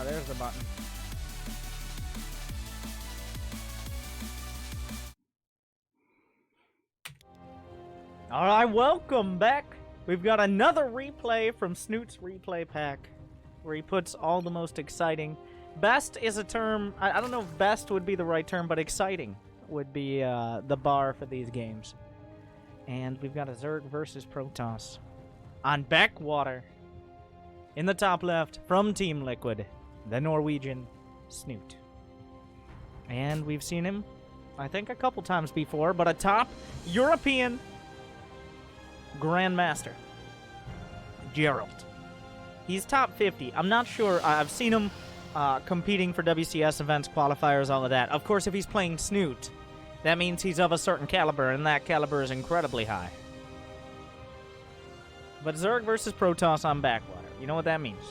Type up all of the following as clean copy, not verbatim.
Oh, there's the button. All right, welcome back. We've got another replay from Snute's replay pack, where he puts all the most exciting. Best is a term, I don't know if best would be the right term, but exciting would be the bar for these games. And we've got a Zerg versus Protoss on Backwater. In the top left, from Team Liquid, the Norwegian Snute. And we've seen him, I think, a couple times before, but a top European Grandmaster, Geralt. He's top 50. I'm not sure. I've seen him competing for WCS events, qualifiers, all of that. Of course, if he's playing Snute, that means he's of a certain caliber, and that caliber is incredibly high. But Zerg versus Protoss on Backwater. You know what that means?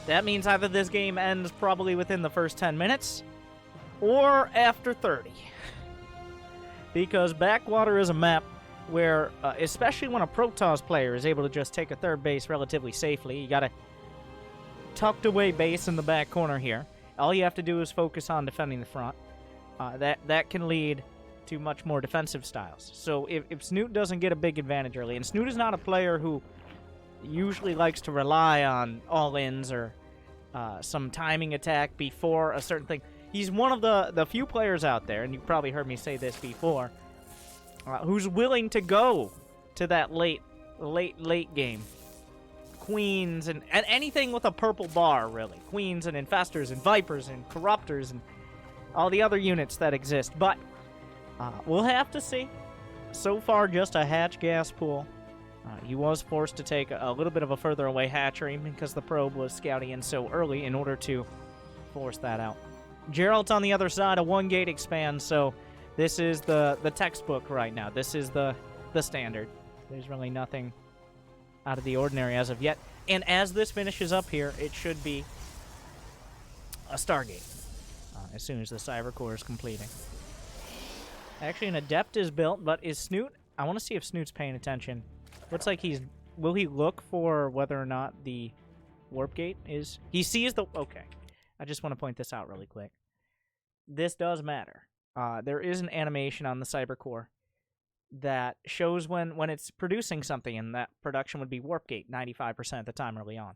That means either this game ends probably within the first 10 minutes, or after 30. Because Backwater is a map where, especially when a Protoss player is able to just take a third base relatively safely, you got a tucked away base in the back corner here. All you have to do is focus on defending the front. That can lead to much more defensive styles. So if Snute doesn't get a big advantage early, and Snute is not a player who usually likes to rely on all-ins or some timing attack before a certain thing. He's one of the few players out there, and you've probably heard me say this before, who's willing to go to that late game. Queens and anything with a purple bar, really. Queens and Infestors and Vipers and Corruptors and all the other units that exist. But we'll have to see. So far, just a hatch gas pool. He was forced to take a little bit of a further away hatchery because the probe was scouting in so early in order to force that out. Geralt on the other side, a one-gate expand, so this is the textbook right now. This is the standard. There's really nothing out of the ordinary as of yet. And as this finishes up here, it should be a Stargate as soon as the Cyber Core is completing. Actually, an Adept is built, but is Snute... I want to see if Snute's paying attention. Looks like he's... Will he look for whether or not the Warp Gate is... He sees the... Okay. I just want to point this out really quick. This does matter. There is an animation on the Cyber Core that shows when it's producing something, and that production would be Warp Gate 95% of the time early on.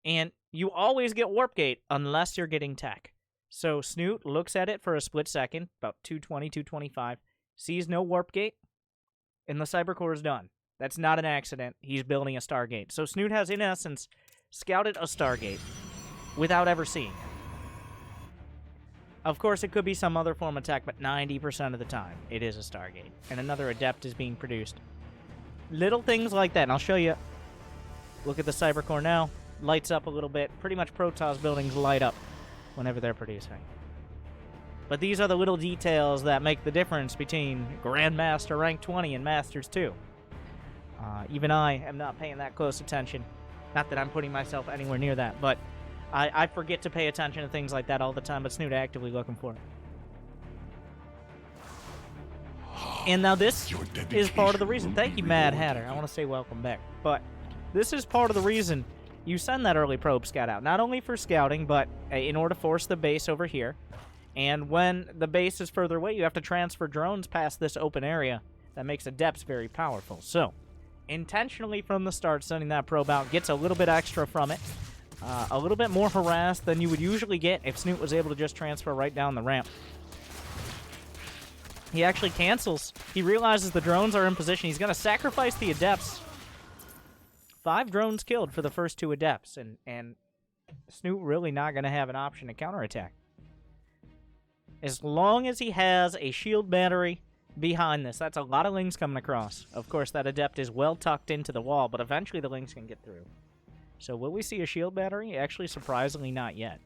And you always get Warp Gate unless you're getting tech. So Snute looks at it for a split second, about 220, 225, sees no Warp Gate, and the Cyber Core is done. That's not an accident. He's building a Stargate. So Snute has, in essence, scouted a Stargate without ever seeing it. Of course, it could be some other form of tech, but 90% of the time, it is a Stargate. And another Adept is being produced. Little things like that, and I'll show you. Look at the Cyber Core now. Lights up a little bit. Pretty much Protoss buildings light up whenever they're producing. But these are the little details that make the difference between Grandmaster Rank 20 and Masters 2. Even I am not paying that close attention. Not that I'm putting myself anywhere near that, but I forget to pay attention to things like that all the time, but Snute actively looking for it. And now this is part of the reason. Thank you, Mad Hatter. I want to say welcome back. But this is part of the reason you send that early probe scout out. Not only for scouting, but in order to force the base over here. And when the base is further away, you have to transfer drones past this open area. That makes Adepts very powerful. So, intentionally from the start, sending that probe out gets a little bit extra from it. A little bit more harassed than you would usually get if Snute was able to just transfer right down the ramp. He actually cancels. He realizes the drones are in position. He's going to sacrifice the Adepts. 5 drones killed for the first 2 Adepts, and Snute really not going to have an option to counterattack. As long as he has a shield battery behind this, that's a lot of Lings coming across. Of course, that Adept is well tucked into the wall, but eventually the Lings can get through. So will we see a shield battery? Actually, surprisingly, not yet.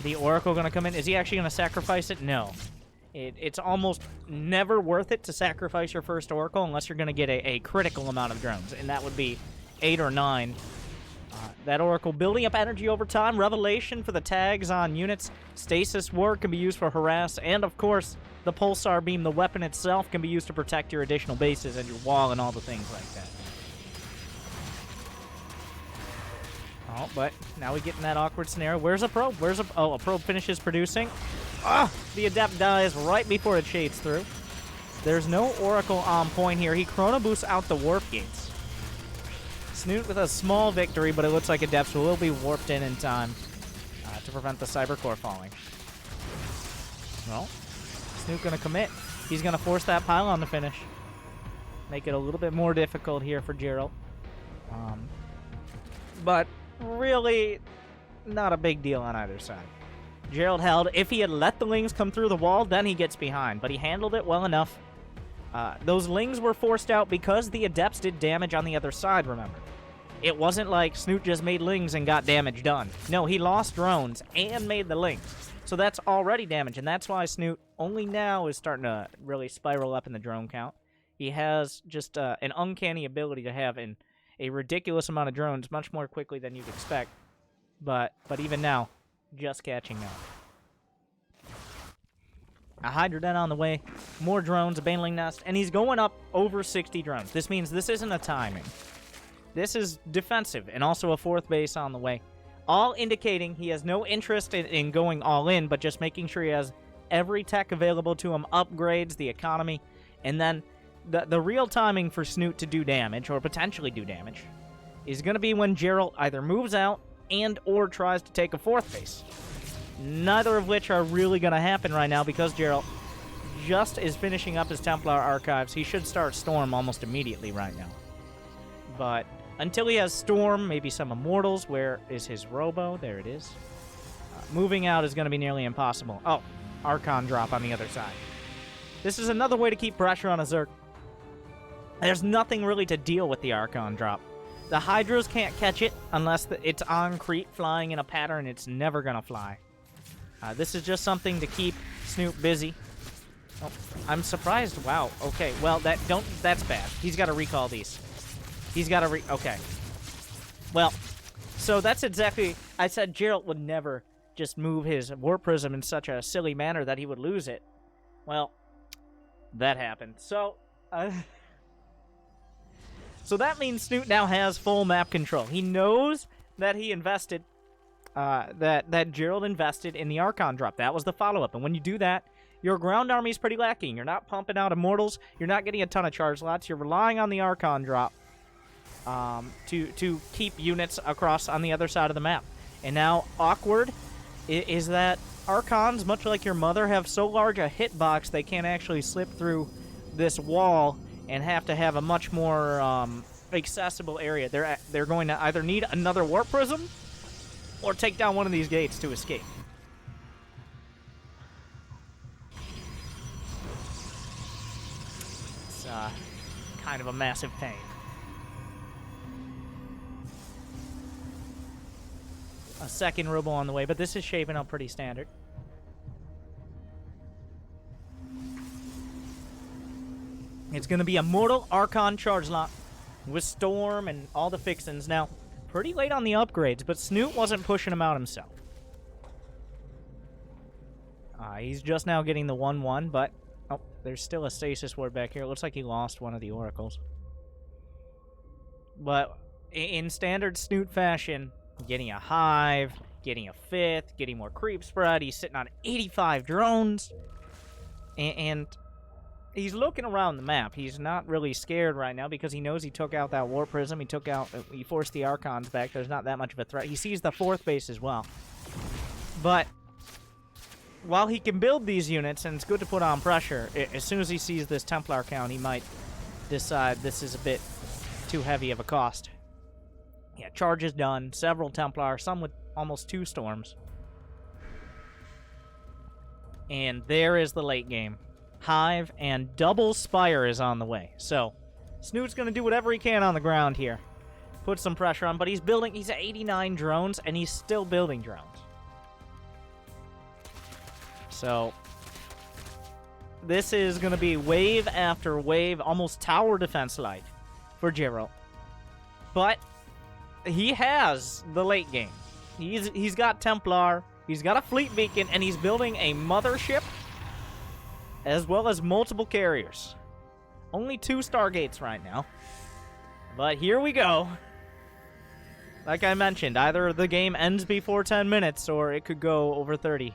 The Oracle going to come in. Is he actually going to sacrifice it? No. It's almost never worth it to sacrifice your first Oracle unless you're going to get a critical amount of drones, and that would be 8 or 9. That Oracle building up energy over time. Revelation for the tags on units. Stasis Ward can be used for harass, and of course, the Pulsar Beam, the weapon itself, can be used to protect your additional bases and your wall and all the things like that. Oh, but now we get in that awkward scenario. Where's a probe? Oh, a probe finishes producing. Ah! The Adept dies right before it shades through. There's no Oracle on point here. He Chrono Boosts out the warp gates. Snute with a small victory, but it looks like Adepts will be warped in time to prevent the Cyber Core falling. Well, Snute gonna commit. He's gonna force that pylon to finish. Make it a little bit more difficult here for Geralt. But really, not a big deal on either side. Geralt held. If he had let the Lings come through the wall, then he gets behind. But he handled it well enough. Those Lings were forced out because the Adepts did damage on the other side, remember. It wasn't like Snute just made Lings and got damage done. No, he lost drones and made the Lings. So that's already damage, and that's why Snute only now is starting to really spiral up in the drone count. He has just an uncanny ability to have a ridiculous amount of drones much more quickly than you'd expect. But even now, just catching up. A Hydra Den on the way, more drones, a Baneling Nest, and he's going up over 60 drones. This means this isn't a timing. This is defensive, and also a 4th base on the way. All indicating he has no interest in going all in, but just making sure he has every tech available to him, upgrades, the economy, and then the real timing for Snute to do damage, or potentially do damage, is going to be when Geralt either moves out and or tries to take a 4th base. Neither of which are really going to happen right now because Geralt just is finishing up his Templar archives. He should start Storm almost immediately right now. But until he has Storm, maybe some Immortals. Where is his Robo? There it is. Moving out is going to be nearly impossible. Oh, Archon drop on the other side. This is another way to keep pressure on a Zerg. There's nothing really to deal with the Archon drop. The Hydras can't catch it unless it's on creep flying in a pattern. It's never going to fly. This is just something to keep Snute busy. Oh, I'm surprised. Wow. Okay. Well, that's bad. He's got to recall these. He's got to okay. Well, so that's exactly... I said Geralt would never just move his Warp Prism in such a silly manner that he would lose it. Well, that happened. So, so that means Snute now has full map control. He knows that he invested... that Geralt invested in the Archon drop. That was the follow-up. And when you do that, your ground army is pretty lacking. You're not pumping out Immortals. You're not getting a ton of charge slots. You're relying on the Archon drop to keep units across on the other side of the map. And now, awkward is that Archons, much like your mother, have so large a hitbox they can't actually slip through this wall and have to have a much more accessible area. They're going to either need another Warp Prism or take down one of these gates to escape. It's kind of a massive pain. A second Robo on the way, but this is shaping up pretty standard. It's going to be a Mortal Archon charge lock with Storm and all the fixins. Now, pretty late on the upgrades, but Snute wasn't pushing him out himself. He's just now getting the 1-1, but... Oh, there's still a Stasis Ward back here. It looks like he lost one of the Oracles. But in standard Snute fashion, getting a Hive, getting a 5th, getting more creep spread. He's sitting on 85 drones. And he's looking around the map. He's not really scared right now because he knows he took out that Warp Prism. He forced the Archons back. There's not that much of a threat. He sees the 4th base as well. But while he can build these units, and it's good to put on pressure, as soon as he sees this Templar count, he might decide this is a bit too heavy of a cost. Yeah, charge is done. Several Templar, some with almost 2 Storms. And there is the late game. Hive and double Spire is on the way. So, Snute's going to do whatever he can on the ground here. Put some pressure on, but he's at 89 drones, and he's still building drones. So, this is going to be wave after wave, almost tower defense like for Geralt. But he has the late game. He's got Templar, he's got a fleet beacon, and he's building a mothership as well as multiple carriers. Only 2 Stargates right now. But here we go. Like I mentioned, either the game ends before 10 minutes or it could go over 30.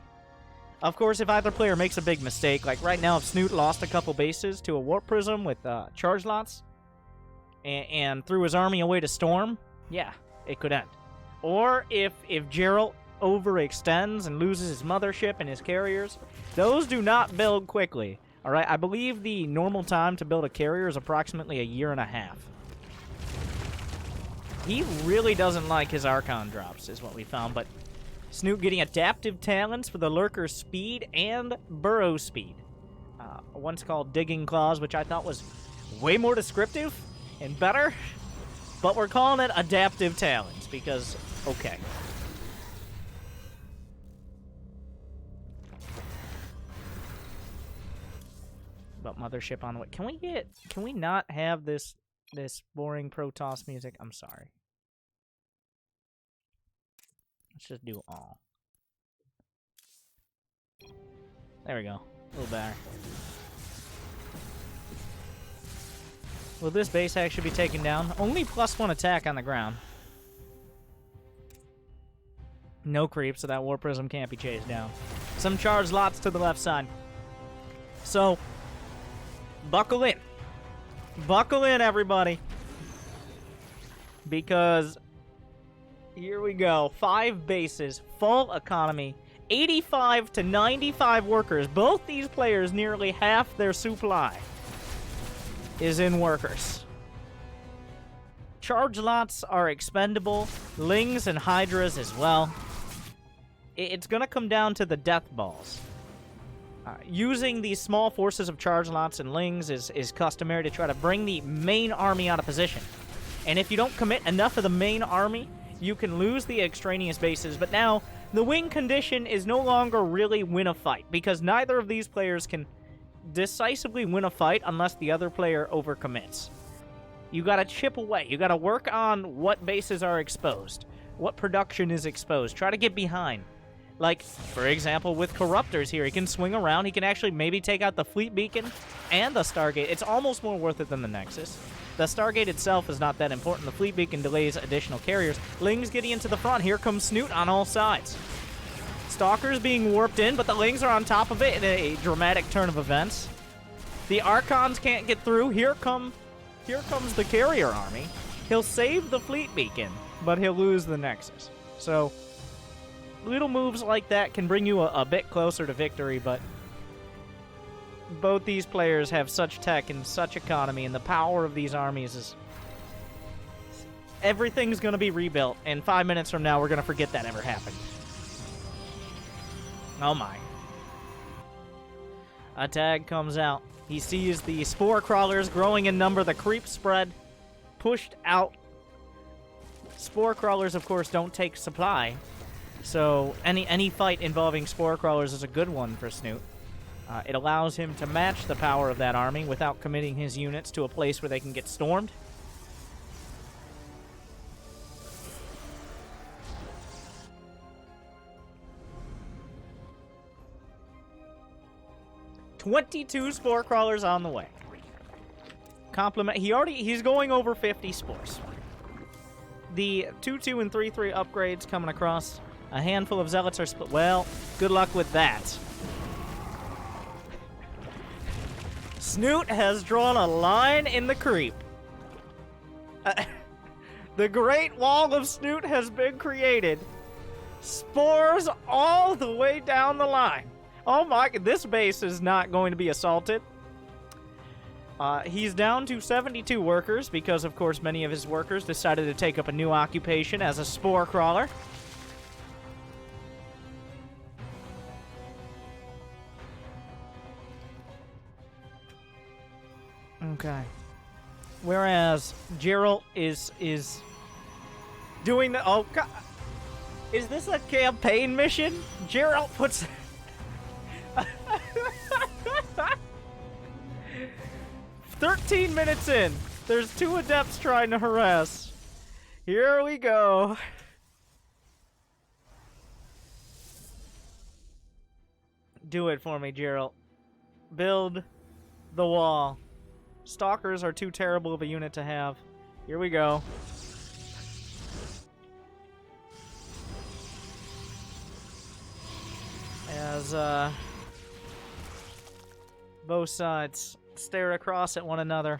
Of course, if either player makes a big mistake, like right now if Snute lost a couple bases to a Warp Prism with charge lots and threw his army away to Storm, yeah, it could end. Or if Geralt overextends and loses his mothership and his carriers, those do not build quickly. Alright, I believe the normal time to build a carrier is approximately a year and a half. He really doesn't like his Archon drops, is what we found, but Snute getting adaptive talents for the Lurker's speed and burrow speed. One's called Digging Claws, which I thought was way more descriptive and better, but we're calling it adaptive talents because, okay. But mothership on the way. Can we not have this boring Protoss music? I'm sorry. Let's just do all. There we go. A little better. Will this base actually be taken down? Only +1 attack on the ground. No creep, so that Warp Prism can't be chased down. Some charged lots to the left side. So, buckle in. Buckle in, everybody. Because here we go. 5 bases, full economy, 85 to 95 workers. Both these players, nearly half their supply is in workers. Charge lots are expendable. Lings and Hydras as well. It's going to come down to the death balls. Using these small forces of charge lots and lings is customary to try to bring the main army out of position. And if you don't commit enough of the main army, you can lose the extraneous bases. But now, the win condition is no longer really win a fight, because neither of these players can decisively win a fight unless the other player overcommits. You gotta chip away. You gotta work on what bases are exposed, what production is exposed. Try to get behind. Like, for example, with Corruptors here, he can swing around. He can actually maybe take out the Fleet Beacon and the Stargate. It's almost more worth it than the Nexus. The Stargate itself is not that important. The Fleet Beacon delays additional carriers. Lings getting into the front. Here comes Snute on all sides. Stalkers being warped in, but the Lings are on top of it in a dramatic turn of events. The Archons can't get through. Here comes the carrier army. He'll save the Fleet Beacon, but he'll lose the Nexus. So, little moves like that can bring you a bit closer to victory, but both these players have such tech and such economy, and the power of these armies is... Everything's going to be rebuilt, and 5 minutes from now, we're going to forget that ever happened. Oh my. A tag comes out. He sees the Spore Crawlers growing in number, the creep spread pushed out. Spore Crawlers, of course, don't take supply. So any fight involving Spore Crawlers is a good one for Snute. It allows him to match the power of that army without committing his units to a place where they can get stormed. "22 Spore Crawlers on the way. Compliment. He's going over 50 spores. The 2-2 and 3-3 upgrades coming across. A handful of zealots are split. Well, good luck with that. Snute has drawn a line in the creep. The Great Wall of Snute has been created. Spores all the way down the line. Oh my, this base is not going to be assaulted. He's down to 72 workers because, of course, many of his workers decided to take up a new occupation as a Spore Crawler. Okay. Whereas Geralt is doing the... Oh, God. Is this a campaign mission? Geralt puts... 13 minutes in. There's 2 adepts trying to harass. Here we go. Do it for me, Geralt. Build the wall. Stalkers are too terrible of a unit to have. Here we go. as both sides stare across at one another.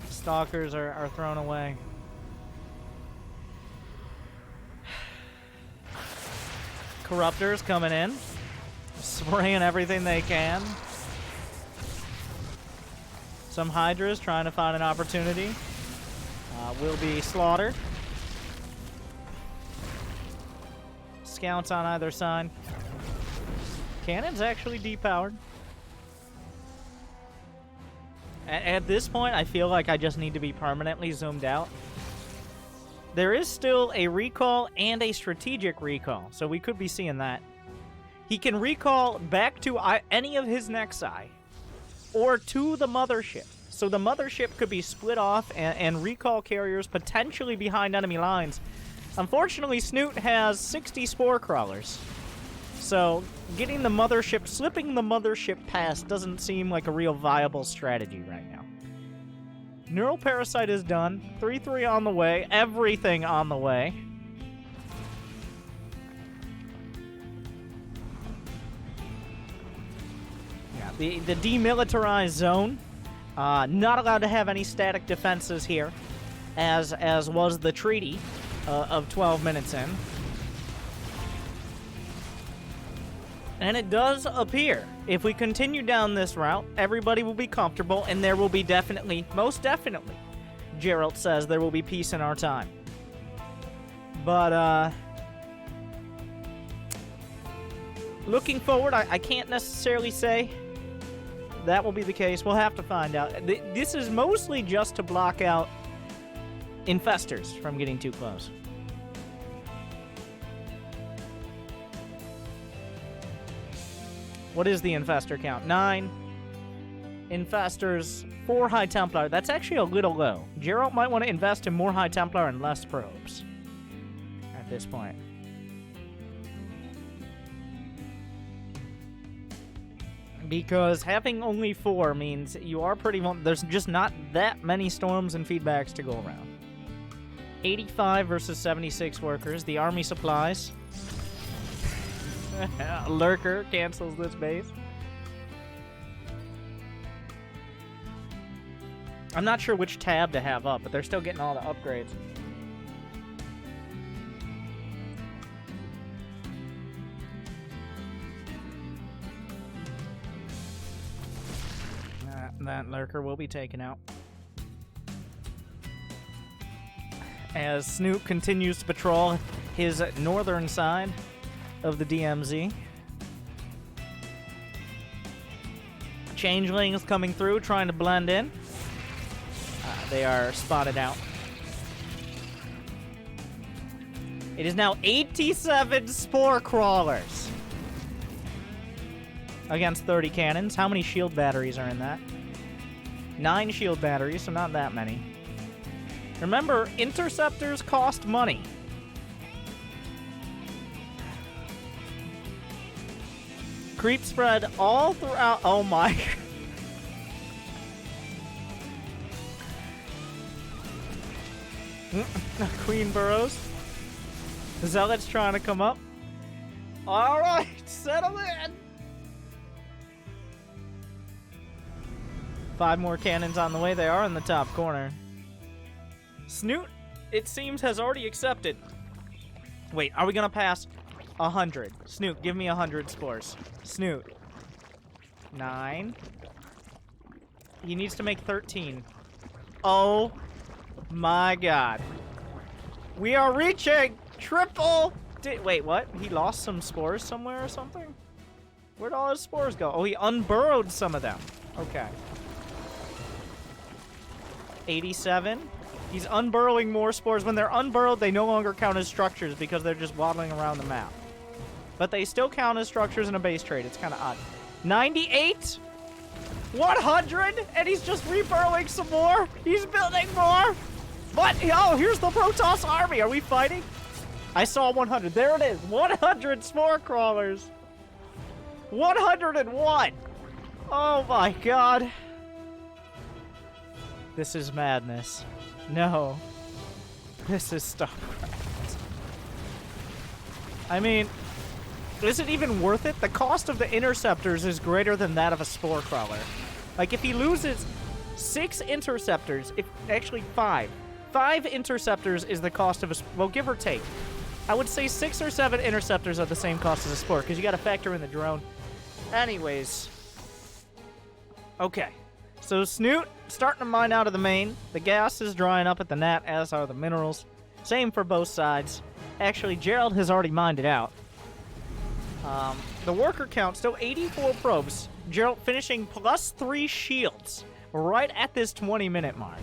Stalkers are thrown away. Corruptors coming in, spraying everything they can. Some Hydras trying to find an opportunity. Will be slaughtered. Scouts on either side. Cannon's actually depowered. At this point, I feel like I just need to be permanently zoomed out. There is still a recall and a strategic recall, so we could be seeing that. He can recall back to any of his Nexi, or to the mothership. So the mothership could be split off and recall carriers potentially behind enemy lines. Unfortunately, Snute has 60 spore crawlers. So getting the mothership, slipping the mothership past doesn't seem like a real viable strategy right now. Neural Parasite is done. 3-3 on the way. Everything on the way. Yeah, the demilitarized zone. Not allowed to have any static defenses here, as was the treaty of 12 minutes in. And it does appear, if we continue down this route, everybody will be comfortable, and there will be definitely, most definitely, Geralt says there will be peace in our time. But, looking forward, I can't necessarily say that will be the case. We'll have to find out. This is mostly just to block out infestors from getting too close. What is the infestor count? 9. Infestors, 4 High Templar. That's actually a little low. Geralt might want to invest in more High Templar and less probes at this point. Because having only 4 means you are pretty... There's just not that many storms and feedbacks to go around. 85 versus 76 workers. The army supplies. Lurker cancels this base. I'm not sure which tab to have up, but they're still getting all the upgrades. That lurker will be taken out. As Snute continues to patrol his northern side of the DMZ. Changelings coming through, trying to blend in. They are spotted out. It is now 87 spore crawlers against 30 cannons. How many shield batteries are in that? 9 shield batteries, so not that many. Remember, interceptors cost money. Creep spread all throughout. Oh my. Queen burrows. Zealot's trying to come up. Alright, settle in. 5 more cannons on the way. They are in the top corner. Snute, it seems, has already accepted. Wait, are we gonna pass 100? Snute, give me 100 spores. Snute. 9. He needs to make 13. Oh my god. We are reaching triple. Wait, what? He lost some spores somewhere or something? Where'd all his spores go? Oh, he unburrowed some of them. Okay. 87. He's unburrowing more spores. When they're unburrowed, they no longer count as structures because they're just waddling around the map. But they still count as structures in a base trade. It's kind of odd. 98? 100? And he's just reburrowing some more? He's building more? But, oh, here's the Protoss army. Are we fighting? I saw 100. There it is. 100 spore crawlers. 101. Oh, my God. This is madness. No. This is StarCraft. I mean, is it even worth it? The cost of the interceptors is greater than that of a spore crawler. Like, if he loses 6 interceptors, actually 5. 5 interceptors is the cost of a... Well, give or take. I would say 6 or 7 interceptors are the same cost as a spore, because you got to factor in the drone. Anyways. Okay. So Snute starting to mine out of the main. The gas is drying up at the net, as are the minerals. Same for both sides. Actually, Geralt has already mined it out. The worker count, still 84 probes. Geralt finishing +3 shields right at this 20-minute mark.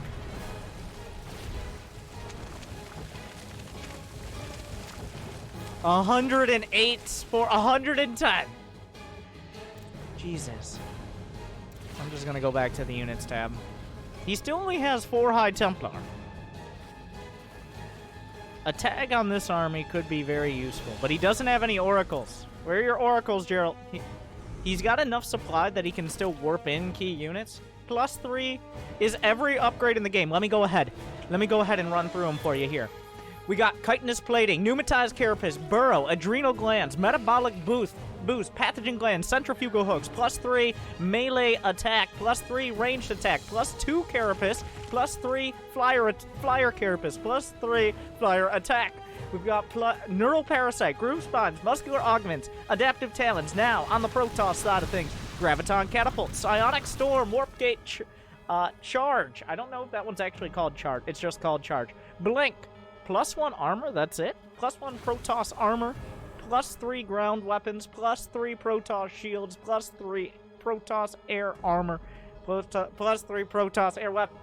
$108 for 110. Jesus. I'm just gonna go back to the units tab. He still only has 4 High Templar. A tag on this army could be very useful, but he doesn't have any oracles. Where are your oracles, Geralt? He's got enough supply that he can still warp in key units. +3 is every upgrade in the game. Let me go ahead. Let me go ahead and run through them for you here. We got chitinous plating, pneumatized carapace, burrow, adrenal glands, metabolic boost, pathogen glands, centrifugal hooks, +3 melee attack, +3 ranged attack, +2 carapace, +3 flyer carapace, +3 flyer attack. We've got neural parasite, groove spines, muscular augments, adaptive talons. Now, on the Protoss side of things, graviton catapult, psionic storm, warp gate charge. I don't know if that one's actually called charge. It's just called charge. Blink. +1 armor, that's it. +1 Protoss armor, +3 ground weapons, +3 Protoss shields, +3 Protoss air armor, +3 Protoss air weapons.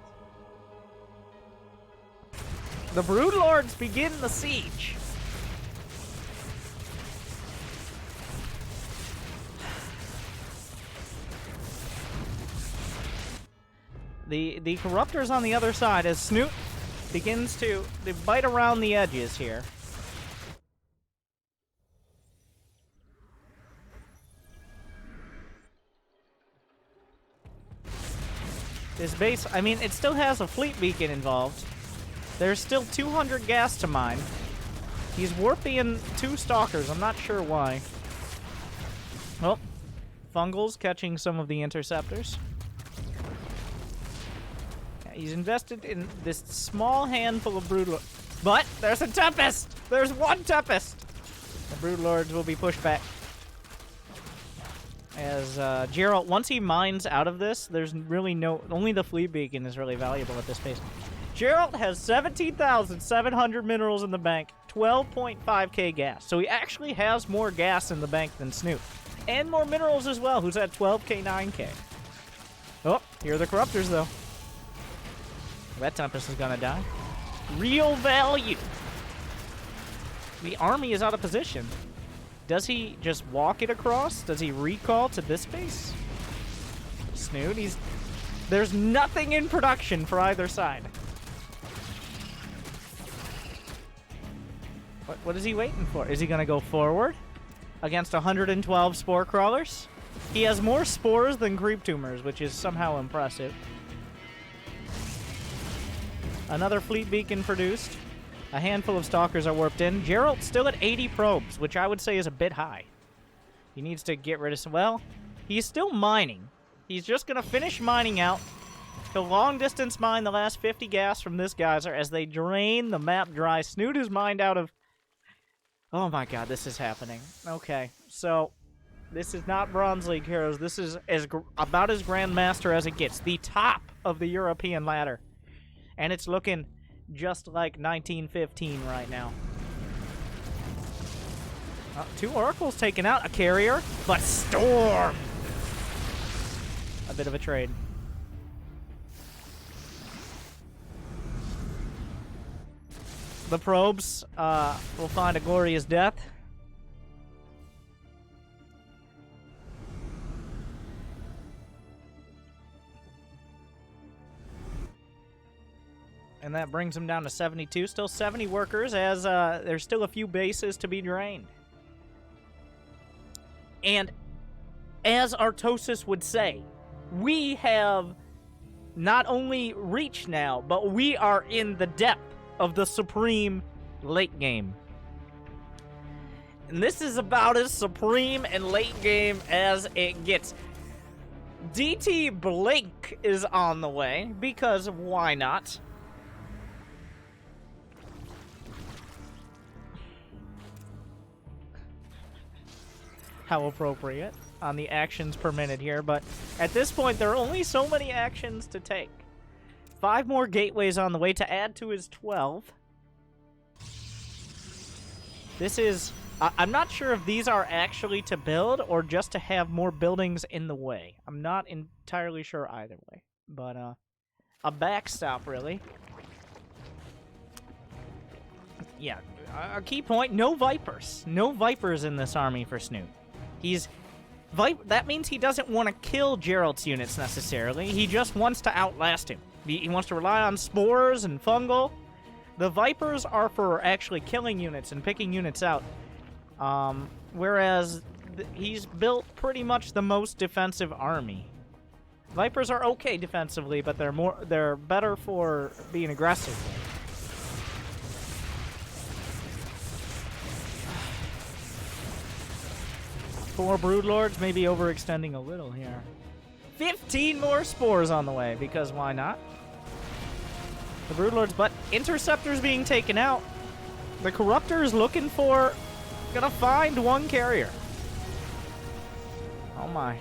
The Broodlords begin the siege. The Corruptors on the other side as Snute begins to bite around the edges here. This base, I mean, it still has a fleet beacon involved. There's still 200 gas to mine. He's warping 2 stalkers. I'm not sure why. Well, Fungal's catching some of the interceptors. He's invested in this small handful of Broodlords. But there's a Tempest! There's 1 Tempest! The Broodlords will be pushed back. As Geralt, once he mines out of this, there's really only the fleet beacon is really valuable at this pace. Geralt has 17,700 minerals in the bank, 12.5k gas. So he actually has more gas in the bank than Snute. And more minerals as well, who's at 12k, 9k. Oh, here are the Corruptors, though. That Tempest is gonna die. Real value. The army is out of position. Does he just walk it across? Does he recall to this base? Snute, there's nothing in production for either side. What is he waiting for? Is he gonna go forward against 112 spore crawlers? He has more spores than creep tumors, which is somehow impressive. Another fleet beacon produced. A handful of stalkers are warped in. Geralt's still at 80 probes, which I would say is a bit high. He needs to get rid of some... Well, he's still mining. He's just going to finish mining out. He'll long-distance mine the last 50 gas from this geyser as they drain the map dry. Snute is mined out of... Oh my god, this is happening. Okay, so... This is not Bronze League Heroes. This is about as Grandmaster as it gets. The top of the European ladder. And it's looking just like 1915 right now. 2 oracles taken out, a carrier, but storm! A bit of a trade. The probes will find a glorious death. And that brings them down to 72. Still 70 workers, as there's still a few bases to be drained. And as Artosis would say, we have not only reached now, but we are in the depth of the supreme late game. And this is about as supreme and late game as it gets. DT Blink is on the way, because why not? How appropriate on the actions per minute here, but at this point, there are only so many actions to take. 5 more gateways on the way to add to his 12. This is... I'm not sure if these are actually to build or just to have more buildings in the way. I'm not entirely sure either way. But, a backstop, really. Yeah, a key point, no Vipers. No Vipers in this army for Snute. That means he doesn't want to kill Geralt's units, necessarily. He just wants to outlast him. He wants to rely on spores and fungal. The Vipers are for actually killing units and picking units out. Whereas he's built pretty much the most defensive army. Vipers are okay defensively, but they're better for being aggressive. 4 Broodlords, maybe overextending a little here. 15 more spores on the way, because why not? The Broodlords, but Interceptor's being taken out. The Corruptor is looking for... Gonna find 1 carrier. Oh my.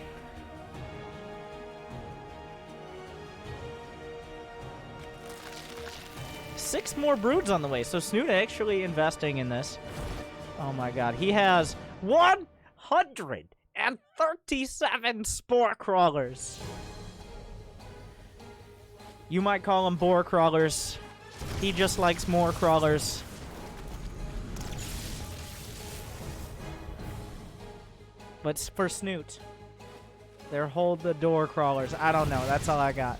Six more broods on the way, so Snute actually investing in this. Oh my god, he has 137 spore crawlers. You might call them boar crawlers. He just likes more crawlers. But for Snute, they're hold the door crawlers. I don't know. That's all I got.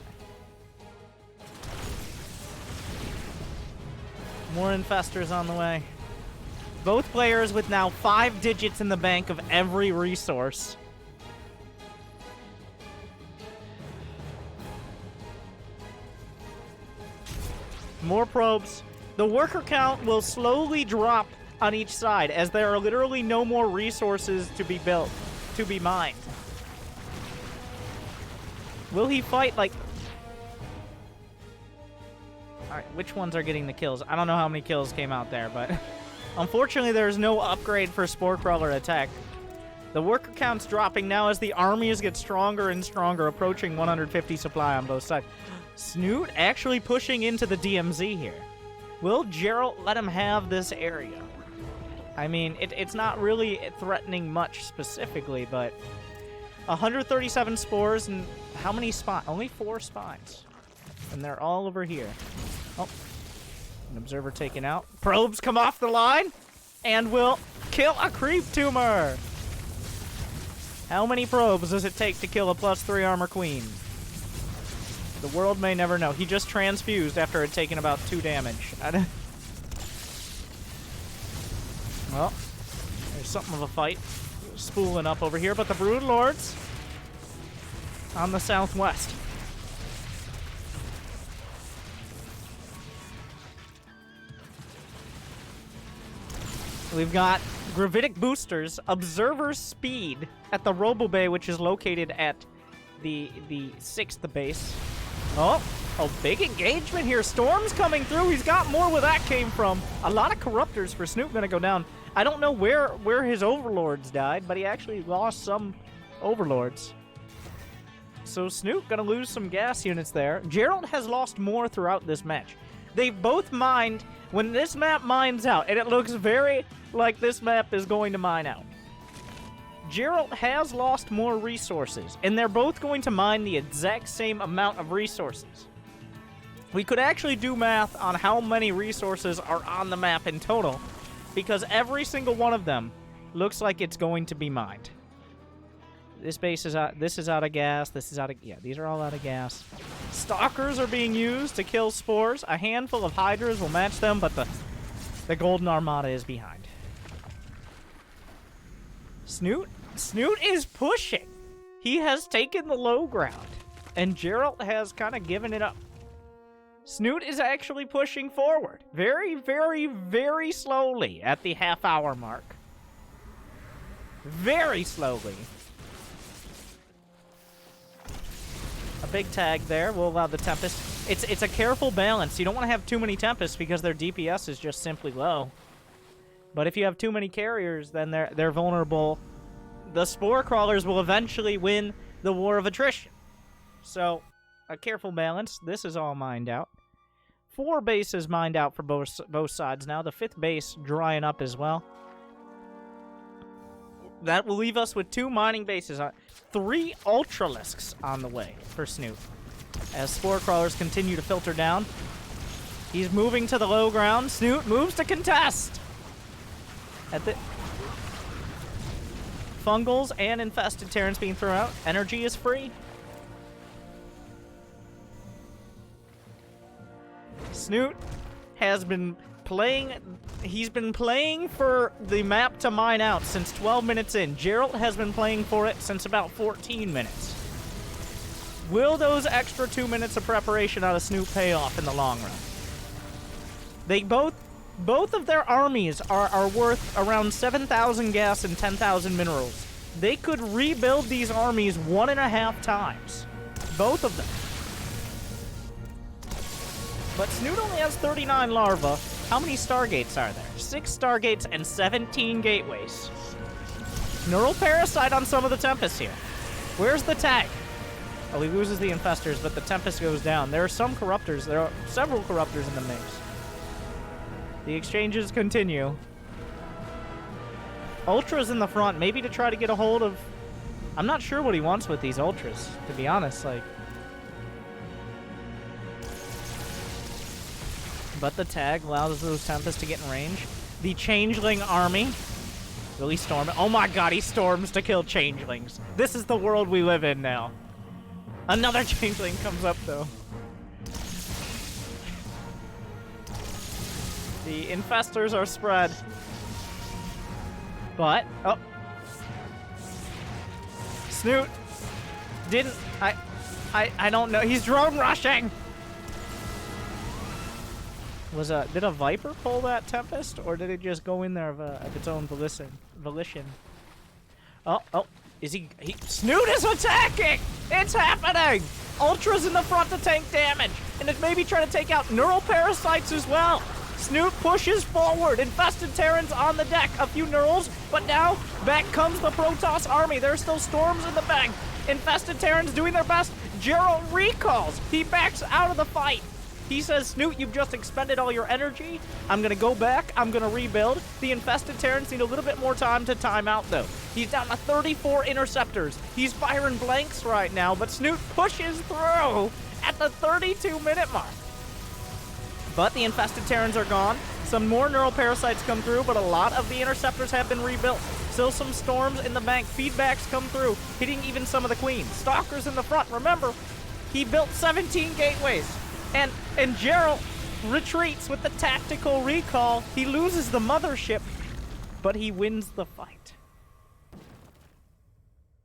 More infestors on the way. Both players with now 5 digits in the bank of every resource. More probes. The worker count will slowly drop on each side, as there are literally no more resources to be built, to be mined. Will he fight, like... Alright, which ones are getting the kills? I don't know how many kills came out there, but... Unfortunately, there's no upgrade for Spore Crawler attack. The worker count's dropping now as the armies get stronger and stronger, approaching 150 supply on both sides. Snute actually pushing into the DMZ here. Will Geralt let him have this area? I mean, it's not really threatening much specifically, but 137 spores and how many spines? Only 4 spines. And they're all over here. Oh, an observer taken out. Probes come off the line and will kill a creep tumor. How many probes does it take to kill a +3 armor queen? The world may never know. He just transfused after it had taken about 2 damage. Well, there's something of a fight spooling up over here, but the Broodlords on the southwest. We've got gravitic boosters, observer speed at the Robo Bay, which is located at the 6th base. Oh, big engagement here. Storm's coming through. He's got more where that came from. A lot of Corruptors for Snute gonna go down. I don't know where his Overlords died, but he actually lost some Overlords. So Snute gonna lose some gas units there. Geralt has lost more throughout this match. They've both mined. When this map mines out, and it looks very like this map is going to mine out, Geralt has lost more resources, and they're both going to mine the exact same amount of resources. We could actually do math on how many resources are on the map in total, because every single one of them looks like it's going to be mined. This base is out. This is out of gas. This is out of... Yeah, these are all out of gas. Stalkers are being used to kill spores. A handful of Hydras will match them, but the Golden Armada is behind. Snute is pushing. He has taken the low ground, and Geralt has kind of given it up. Snute is actually pushing forward. Very, very, very slowly at the half-hour mark. Very slowly. A big tag there will allow the Tempest. It's a careful balance. You don't want to have too many Tempests because their DPS is just simply low. But if you have too many carriers, then they're vulnerable. The Spore Crawlers will eventually win the war of attrition. So, a careful balance. This is all mined out. 4 bases mined out for both sides now. The 5th base drying up as well. That will leave us with 2 mining bases. 3 Ultralisks on the way for Snute. As Spore Crawlers continue to filter down. He's moving to the low ground. Snute moves to contest. At the Fungals and Infested Terrans being thrown out. Energy is free. Snute has been playing. He's been playing for the map to mine out since 12 minutes in. Geralt has been playing for it since about 14 minutes. Will those extra 2 minutes of preparation out of Snute pay off in the long run? They both of their armies are worth around 7,000 gas and 10,000 minerals. They could rebuild these armies 1.5 times. Both of them. But Snute only has 39 larvae. How many Stargates are there? 6 Stargates and 17 Gateways. Neural Parasite on some of the Tempests here. Where's the tag? Oh, he loses the Infestors, but the Tempest goes down. There are some Corruptors. There are several Corruptors in the mix. The exchanges continue. Ultra's in the front, maybe to try to get a hold of... I'm not sure what he wants with these Ultras, to be honest, like... But the tag allows those Tempests to get in range. The Changeling army. Will he storm it? Oh my god, he storms to kill Changelings. This is the world we live in now. Another Changeling comes up, though. The Infestors are spread. But, oh. Snute didn't, I don't know. He's drone rushing! Did a Viper pull that Tempest, or did it just go in there of its own volition? Oh, Snute is attacking! It's happening! Ultra's in the front to tank damage, and it's maybe trying to take out Neural Parasites as well. Snute pushes forward. Infested Terrans on the deck. A few Neurals, but now back comes the Protoss army. There's still Storms in the bank. Infested Terrans doing their best. Geralt recalls. He backs out of the fight. He says, Snute, you've just expended all your energy. I'm going to go back. I'm going to rebuild. The Infested Terrans need a little bit more time to time out, though. He's down to 34 Interceptors. He's firing blanks right now, but Snute pushes through at the 32-minute mark. But the Infested Terrans are gone. Some more Neural Parasites come through, but a lot of the Interceptors have been rebuilt. Still some Storms in the bank. Feedbacks come through, hitting even some of the Queens. Stalkers in the front. Remember, he built 17 Gateways. And Geralt retreats with the tactical recall. He loses the mothership, but he wins the fight.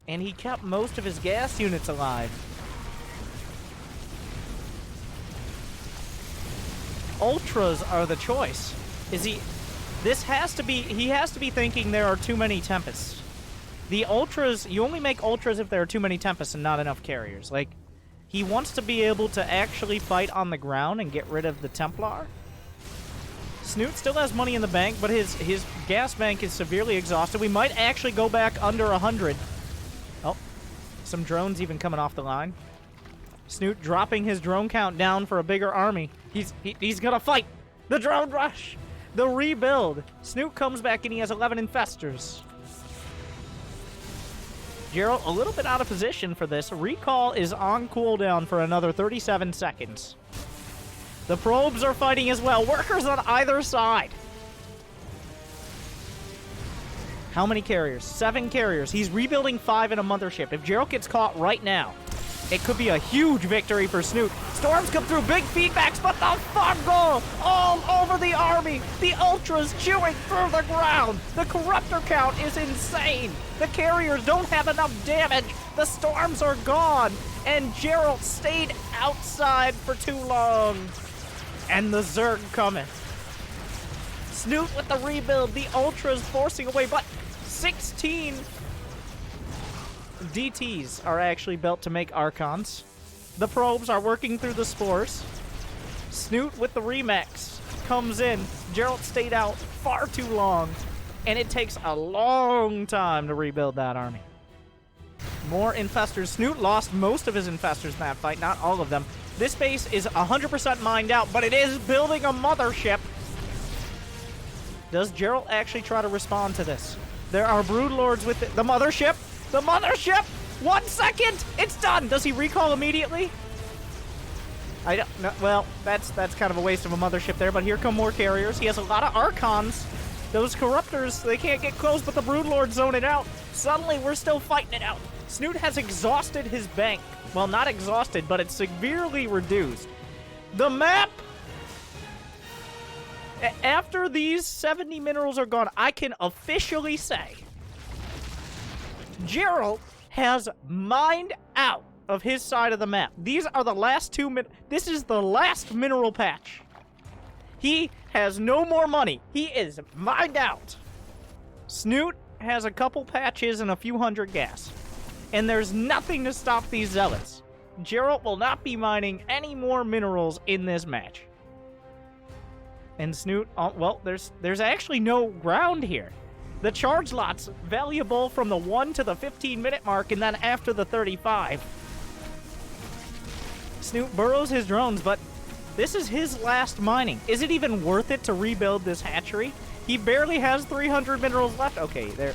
And he kept most of his gas units alive. Ultras are the choice. He has to be thinking there are too many Tempests. The Ultras, you only make Ultras if there are too many Tempests and not enough carriers. Like, he wants to be able to actually fight on the ground and get rid of the Templar. Snute still has money in the bank, but his gas bank is severely exhausted. We might actually go back under 100. Oh, some drones even coming off the line. Snute dropping his drone count down for a bigger army. He's gonna fight the drone rush, the rebuild. Snute comes back and he has 11 Infestors. Geralt a little bit out of position for this. Recall is on cooldown for another 37 seconds. The probes are fighting as well. Workers on either side. How many carriers? 7 carriers. He's rebuilding 5 in a mothership. If Geralt gets caught right now, it could be a huge victory for Snute. Storms come through, big feedbacks, but the fungal all over the army. The Ultras chewing through the ground. The Corruptor count is insane. The carriers don't have enough damage. The Storms are gone. And Geralt stayed outside for too long. And the Zerg coming. Snute with the rebuild. The Ultras forcing away, but 16 DTs are actually built to make Archons. The probes are working through the spores. Snute with the Remax comes in. Geralt stayed out far too long, and it takes a long time to rebuild that army. More Infestors. Snute lost most of his Infestors in that fight, not all of them. This base is 100% mined out, but it is building a mothership. Does Geralt actually try to respond to this? There are Broodlords with the mothership. The mothership! 1 second! It's done! Does he recall immediately? I don't know. Well, that's kind of a waste of a mothership there, but here come more carriers. He has a lot of Archons. Those Corruptors, they can't get close, but the Broodlords zone it out. Suddenly, we're still fighting it out. Snute has exhausted his bank. Well, not exhausted, but it's severely reduced. The map! After these 70 minerals are gone, I can officially say Geralt has mined out of his side of the map. These are the last 2 this is the last mineral patch. He has no more money. He is mined out. Snute has a couple patches and a few hundred gas. And there's nothing to stop these zealots. Geralt will not be mining any more minerals in this match. And Snute, well, there's actually no ground here. The charge lot's valuable from the 1 to the 15-minute mark, and then after the 35. Snute burrows his drones, but this is his last mining. Is it even worth it to rebuild this hatchery? He barely has 300 minerals left. Okay, there.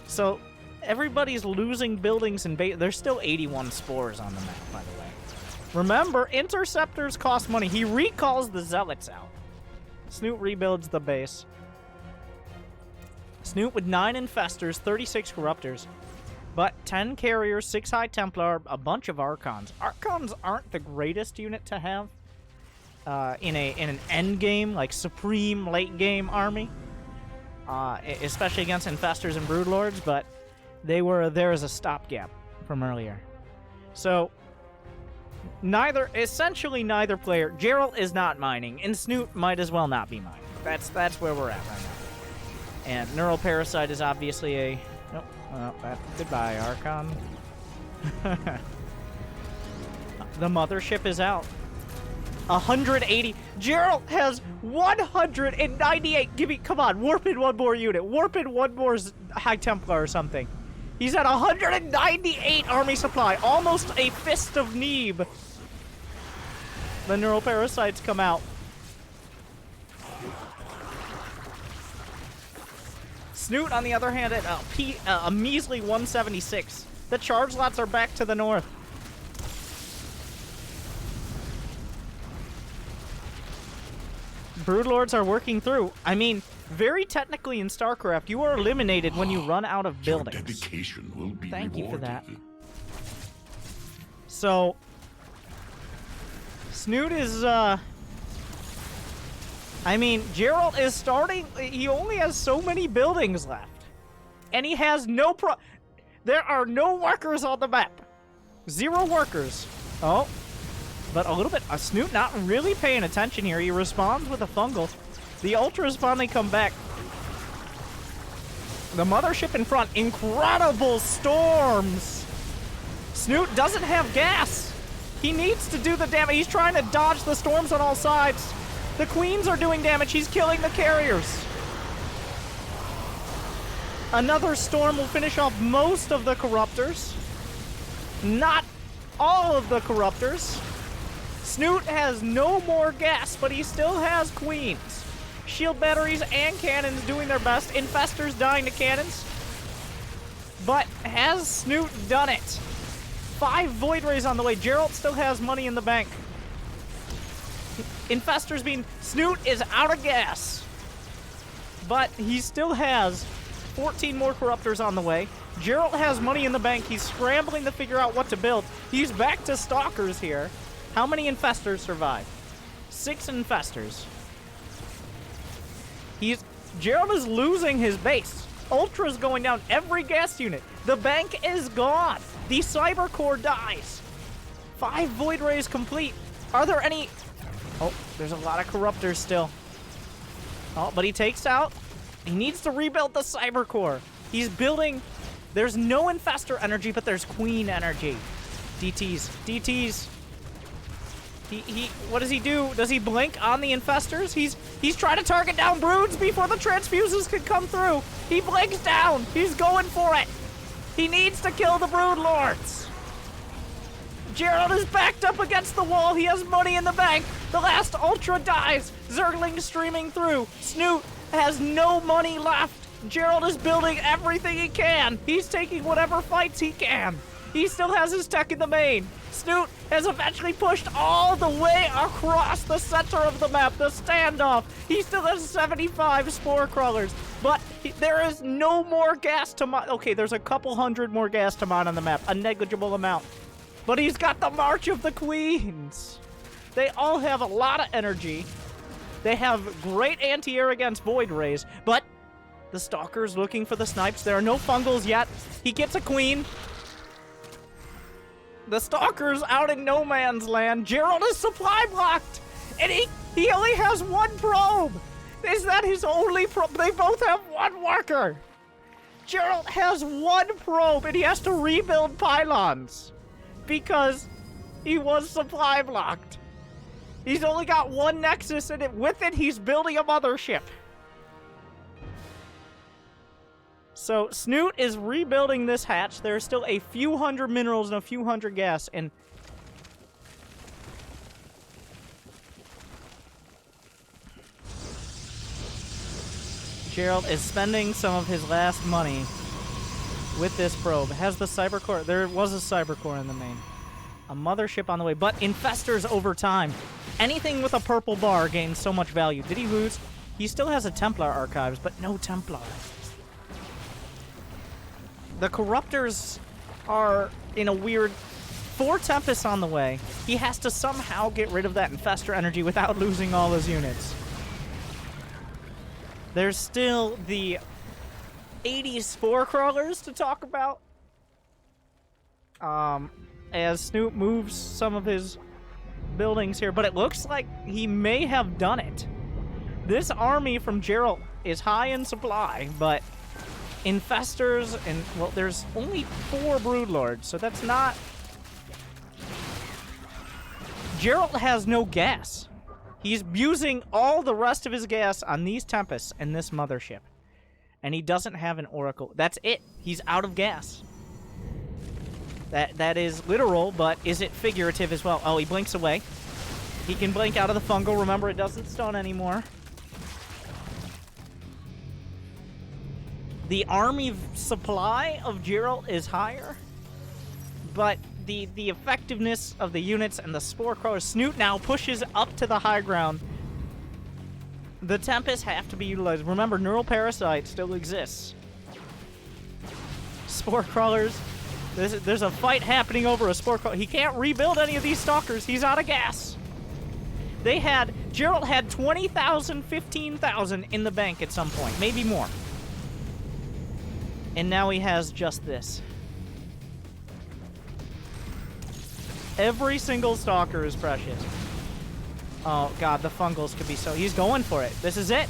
So, everybody's losing buildings and there's still 81 spores on the map, by the way. Remember, interceptors cost money. He recalls the zealots out. Snute rebuilds the base. Snute with 9 infestors, 36 corruptors, but 10 carriers, 6 high templar, a bunch of archons. Archons aren't the greatest unit to have in an end game, like supreme late game army, especially against infestors and broodlords. But they were there as a stopgap from earlier. So essentially neither player. Geralt is not mining, and Snute might as well not be mining. That's where we're at right now. And Neural Parasite is obviously a... Nope. Well, goodbye, Archon. The mothership is out. 180. Geralt has 198. Give me... Come on, warp in one more unit. Warp in one more High Templar or something. He's at 198 army supply. Almost a fist of Neeb. The Neural Parasites come out. Snute, on the other hand, at a measly 176. The charge lots are back to the north. Broodlords are working through. I mean, very technically in StarCraft, you are eliminated when you run out of buildings. Your dedication will be Thank you for rewarded. that. So, Snute is, I mean, Geralt is starting... He only has so many buildings left. And he has no There are no workers on the map. 0 workers. Oh. But a little bit... Snute not really paying attention here. He responds with a fungal. The Ultras finally come back. The mothership in front. Incredible storms. Snute doesn't have gas. He needs to do the damage. He's trying to dodge the storms on all sides. The queens are doing damage. He's killing the carriers. Another storm will finish off most of the corruptors. Not all of the corruptors. Snute has no more gas, but he still has queens. Shield batteries and cannons doing their best. Infestors dying to cannons. But has Snute done it? 5 Void Rays on the way. Geralt still has money in the bank. Infestors being... Snute is out of gas. But he still has 14 more Corruptors on the way. Geralt has money in the bank. He's scrambling to figure out what to build. He's back to Stalkers here. How many Infestors survive? 6 Infestors. Geralt is losing his base. Ultra's going down every gas unit. The bank is gone. The Cyber Core dies. 5 Void Rays complete. Are there any Oh, there's a lot of corruptors still. Oh, but he takes out. He needs to rebuild the cyber core. He's building. There's no infestor energy, but there's queen energy. DTs. He what does he do? Does he blink on the infestors? He's trying to target down broods before the transfuses can come through. He blinks down. He's going for it. He needs to kill the brood lords. Geralt is backed up against the wall. He has money in the bank. The last ultra dies. Zergling streaming through. Snute has no money left. Geralt is building everything he can. He's taking whatever fights he can. He still has his tech in the main. Snute has eventually pushed all the way across the center of the map, the standoff. He still has 75 spore crawlers, but there is no more gas to mine. Okay, there's a couple hundred more gas to mine on the map, a negligible amount. But he's got the March of the Queens. They all have a lot of energy. They have great anti-air against Void Rays, but the Stalker's looking for the snipes. There are no fungals yet. He gets a queen. The Stalker's out in no man's land. Geralt is supply blocked, and he only has one probe. Is that his only probe? They both have one worker. Geralt has one probe, and he has to rebuild pylons because he was supply blocked. He's only got one nexus, and with it, he's building a mothership. So, Snute is rebuilding this hatch. There are still a few hundred minerals and a few hundred gas, and Geralt is spending some of his last money with this probe. Has the cyber core. There was a cyber core in the main. A mothership on the way, but infestors over time. Anything with a purple bar gains so much value. Did he lose? He still has a Templar archives, but no Templar. The Corruptors are in a weird 4 Tempests on the way. He has to somehow get rid of that Infestor energy without losing all his units. There's still the 80 Spore Crawlers to talk about. As Snute moves some of his buildings here, but it looks like he may have done it. This army from Geralt is high in supply, but infestors and, well, there's only 4 broodlords, so that's not... Geralt has no gas. He's using all the rest of his gas on these Tempests and this mothership. And he doesn't have an oracle. That's it. He's out of gas. That is literal, but is it figurative as well? Oh, he blinks away. He can blink out of the fungal. Remember, it doesn't stun anymore. The army supply of Geralt is higher, but the effectiveness of the units and the Spore Crow Snute now pushes up to the high ground. The Tempests have to be utilized. Remember, Neural Parasite still exists. Spore Crawlers. There's a fight happening over a Spore Crawler. He can't rebuild any of these Stalkers. He's out of gas. Geralt had 20,000, 15,000 in the bank at some point. Maybe more. And now he has just this. Every single Stalker is precious. Oh, God, the Fungals could be so... He's going for it. This is it.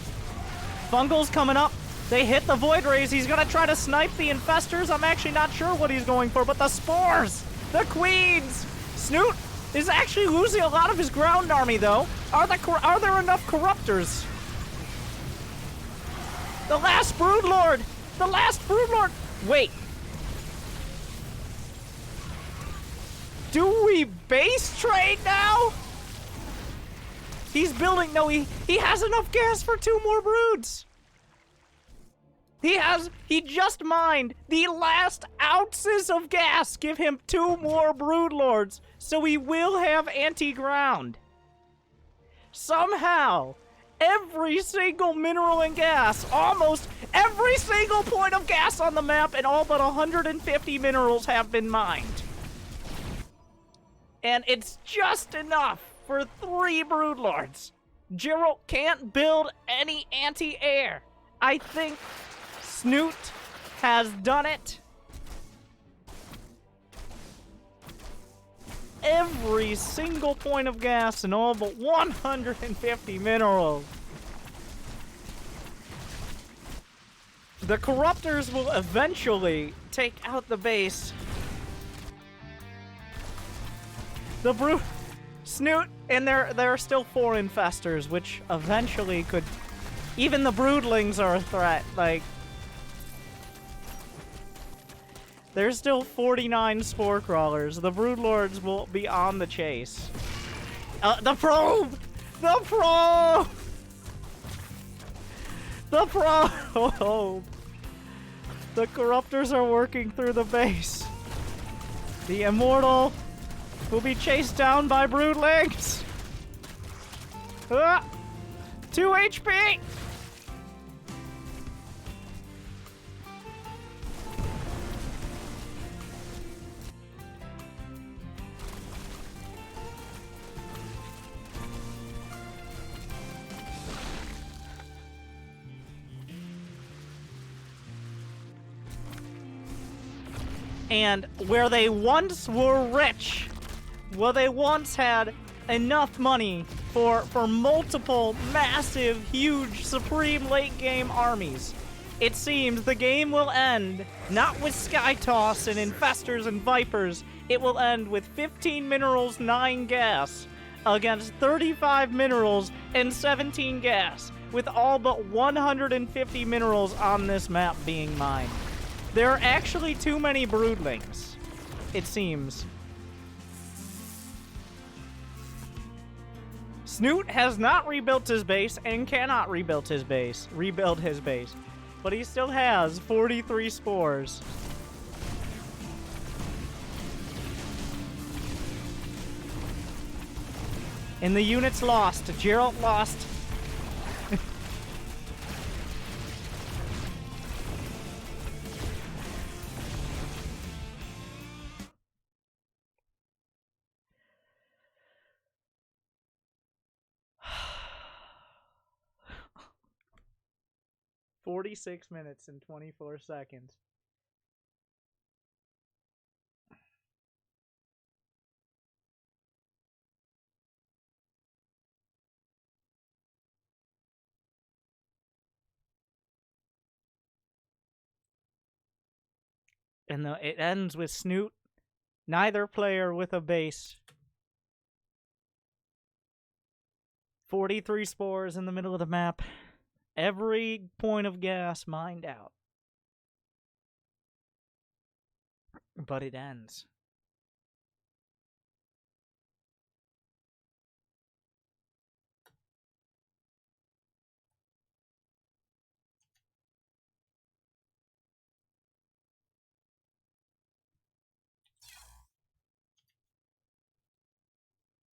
Fungals coming up. They hit the Void Rays. He's going to try to snipe the Infestors. I'm actually not sure what he's going for, but the Spores! The Queens! Snute is actually losing a lot of his ground army, though. Are there enough Corruptors? The last Broodlord! The last Broodlord! Wait. Do we base trade now? He's building... No, he has enough gas for 2 more broods. He just mined the last ounces of gas. Give him 2 more broodlords, so he will have anti-ground. Somehow, every single mineral and gas, almost every single point of gas on the map, and all but 150 minerals have been mined. And it's just enough for 3 broodlords. Geralt can't build any anti-air. I think Snute has done it. every single point of gas and all but 150 minerals. The Corruptors will eventually take out the base. The Snute, and there are still 4 infestors, which eventually could... Even the broodlings are a threat, like... There's still 49 spore crawlers. The broodlords will be on the chase. The probe! The probe! The probe! The Corruptors are working through the base. The Immortal will be chased down by broodlings. 2 HP! And where they once were rich, where they once had enough money for multiple massive, huge, supreme late-game armies, it seems the game will end not with Skytoss and Infestors and Vipers. It will end with 15 minerals, 9 gas, against 35 minerals and 17 gas, with all but 150 minerals on this map being mined. There are actually too many broodlings, it seems. Snute has not rebuilt his base and cannot rebuild his base, but he still has 43 spores. And the units lost. Geralt lost. "46 minutes and 24 seconds. And it ends with Snute, neither player with a base. 43 spores in the middle of the map. Every point of gas mined out. But it ends.